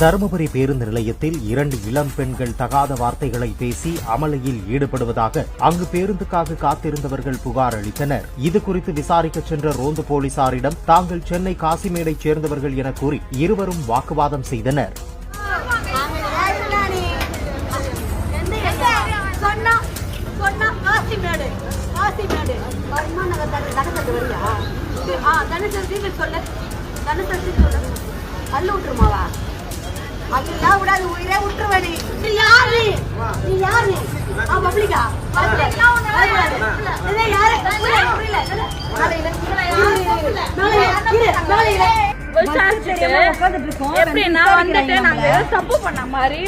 தருமபுரி பேருந்து நிலையத்தில் 2 இளம் பெண்கள் தகாத வார்த்தைகளை பேசி அமளியில் ஈடுபடுவதாக அங்கு பேருந்துக்காக காத்திருந்தவர்கள் புகார் அளித்தனர். இதுகுறித்து விசாரிக்க சென்ற ரோந்து போலீசாரிடம் தாங்கள் சென்னை காசிமேடைச் சேர்ந்தவர்கள் என கூறி இருவரும் வாக்குவாதம் செய்தனர். அதெல்லாம் விடாது, உயிரே விட்டுருவேன். நீ யாரு? நீ யாரு? பப்ளிக்கா? எப்படின்னா வந்துட்டு நாங்க தப்பு பண்ண மாதிரி